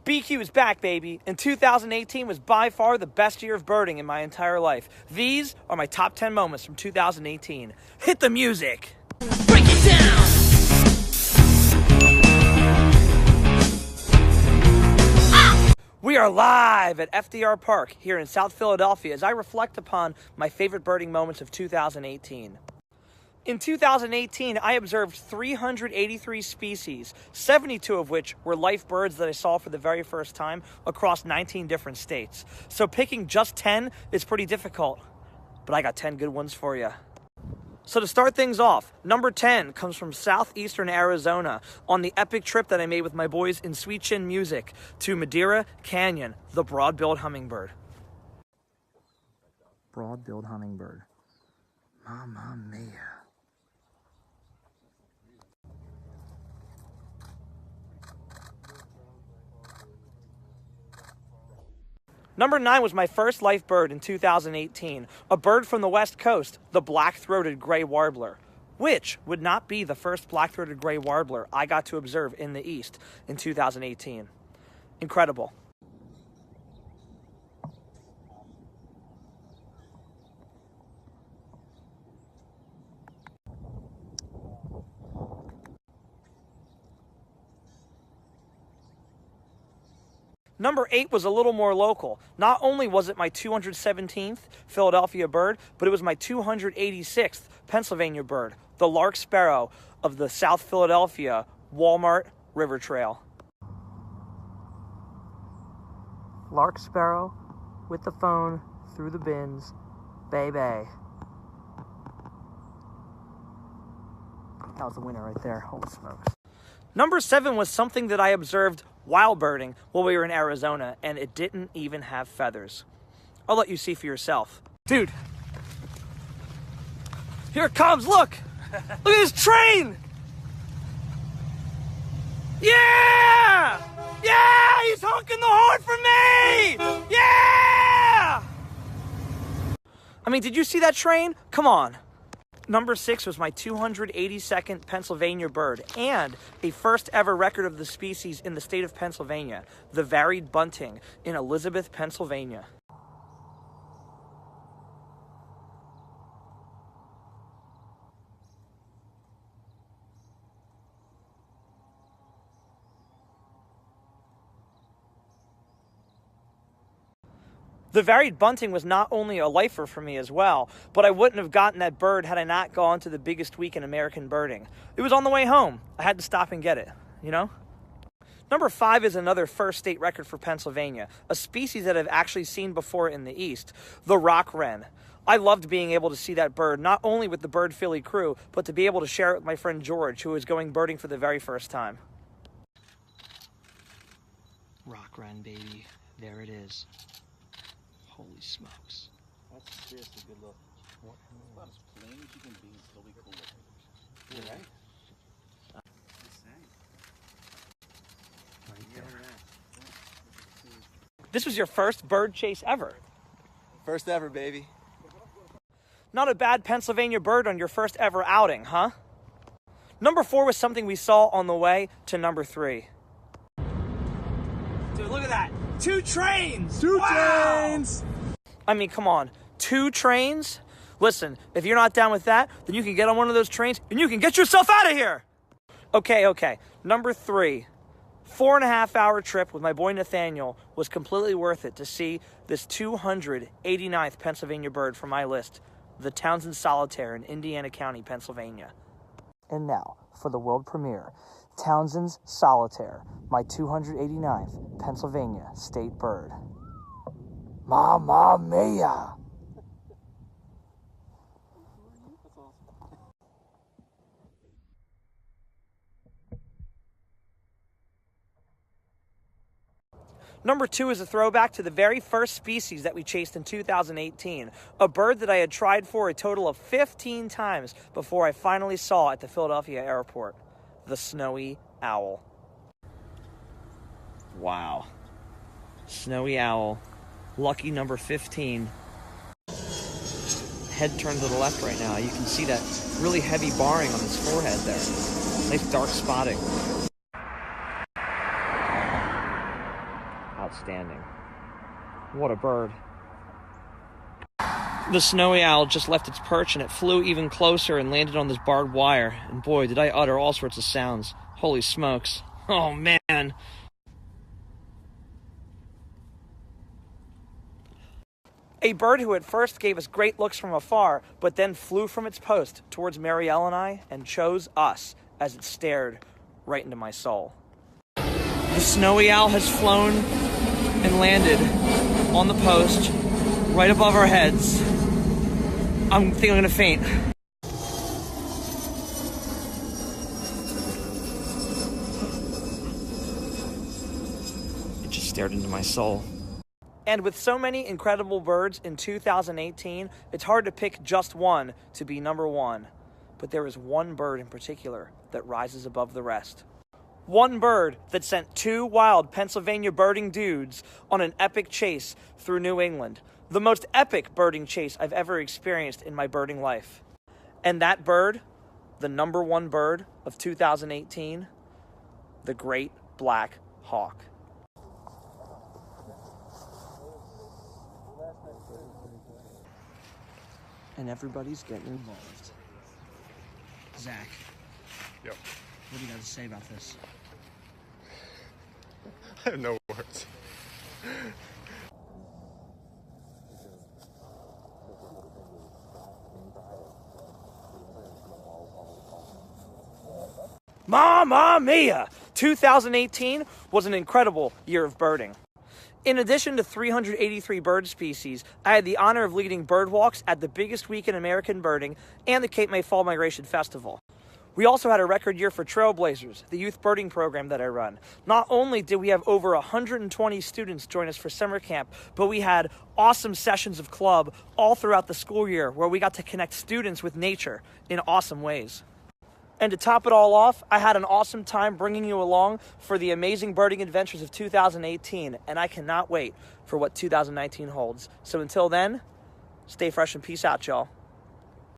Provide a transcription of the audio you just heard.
BQ is back, baby, and 2018 was by far the best year of birding in my entire life. These are my top 10 moments from 2018. Hit the music! Break it down! We are live at FDR Park here in South Philadelphia as I reflect upon my favorite birding moments of 2018. In 2018, I observed 383 species, 72 of which were life birds that I saw for the very first time across 19 different states. So picking just 10 is pretty difficult, but I got 10 good ones for you. So to start things off, number 10 comes from southeastern Arizona on the epic trip that I made with my boys in Sweet Chin Music to Madeira Canyon, the broad-billed hummingbird. Broad-billed hummingbird. Mamma mia. Number 9 was my first life bird in 2018, a bird from the West Coast, the black-throated gray warbler, which would not be the first black-throated gray warbler I got to observe in the East in 2018. Incredible. Number 8 was a little more local. Not only was it my 217th Philadelphia bird, but it was my 286th Pennsylvania bird, the lark sparrow of the South Philadelphia Walmart River Trail. Lark sparrow with the phone through the bins, baby. That was the winner right there. Holy smokes. Number 7 was something that I observed while birding while we were in Arizona, and it didn't even have feathers. I'll let you see for yourself. Dude, here it comes, look! Look at this train! Yeah! Yeah! He's honking the horn for me! Yeah! I mean, did you see that train? Come on. Number 6 was my 282nd Pennsylvania bird and a first ever record of the species in the state of Pennsylvania, the varied bunting in Elizabeth, Pennsylvania. The varied bunting was not only a lifer for me as well, but I wouldn't have gotten that bird had I not gone to the biggest week in American birding. It was on the way home. I had to stop and get it, you know? Number 5 is another first state record for Pennsylvania, a species that I've actually seen before in the East, the rock wren. I loved being able to see that bird, not only with the Bird Philly crew, but to be able to share it with my friend George, who was going birding for the very first time. Rock wren, baby. There it is. Holy smokes. That's seriously good look. It's about as plain as you can be and still be cool with it. Yeah, right? This was your first bird chase ever. First ever, baby. Not a bad Pennsylvania bird on your first ever outing, huh? Number 4 was something we saw on the way to number 3. Dude, look at that. 2 trains! Two trains! I mean, come on. 2 trains? Listen, if you're not down with that, then you can get on one of those trains and you can get yourself out of here! Okay. Number 3. 4.5 hour trip with my boy Nathaniel was completely worth it to see this 289th Pennsylvania bird from my list, the Townsend Solitaire in Indiana County, Pennsylvania. And now, for the world premiere, Townsend's Solitaire, my 289th Pennsylvania state bird. Mamma mia! Number 2 is a throwback to the very first species that we chased in 2018, a bird that I had tried for a total of 15 times before I finally saw at the Philadelphia airport, the snowy owl. Wow. Snowy owl. Lucky number 15. Head turned to the left right now. You can see that really heavy barring on his forehead there. Nice dark spotting. outstanding. What a bird. The snowy owl just left its perch and it flew even closer and landed on this barbed wire. And boy, did I utter all sorts of sounds. Holy smokes. Oh, man. A bird who at first gave us great looks from afar, but then flew from its post towards Marielle and I and chose us as it stared right into my soul. The snowy owl has flown and landed on the post right above our heads. I think I'm gonna faint. It just stared into my soul. And with so many incredible birds in 2018, it's hard to pick just one to be number one. But there is one bird in particular that rises above the rest. One bird that sent two wild Pennsylvania birding dudes on an epic chase through New England. The most epic birding chase I've ever experienced in my birding life. And that bird, the number one bird of 2018, the great black hawk. And everybody's getting involved. Zach. Yep. What do you got to say about this? I have no words. Mamma mia! 2018 was an incredible year of birding. In addition to 383 bird species, I had the honor of leading bird walks at the biggest week in American birding and the Cape May Fall Migration Festival. We also had a record year for Trailblazers, the youth birding program that I run. Not only did we have over 120 students join us for summer camp, but we had awesome sessions of club all throughout the school year where we got to connect students with nature in awesome ways. And to top it all off, I had an awesome time bringing you along for the amazing birding adventures of 2018, and I cannot wait for what 2019 holds. So until then, stay fresh and peace out, y'all.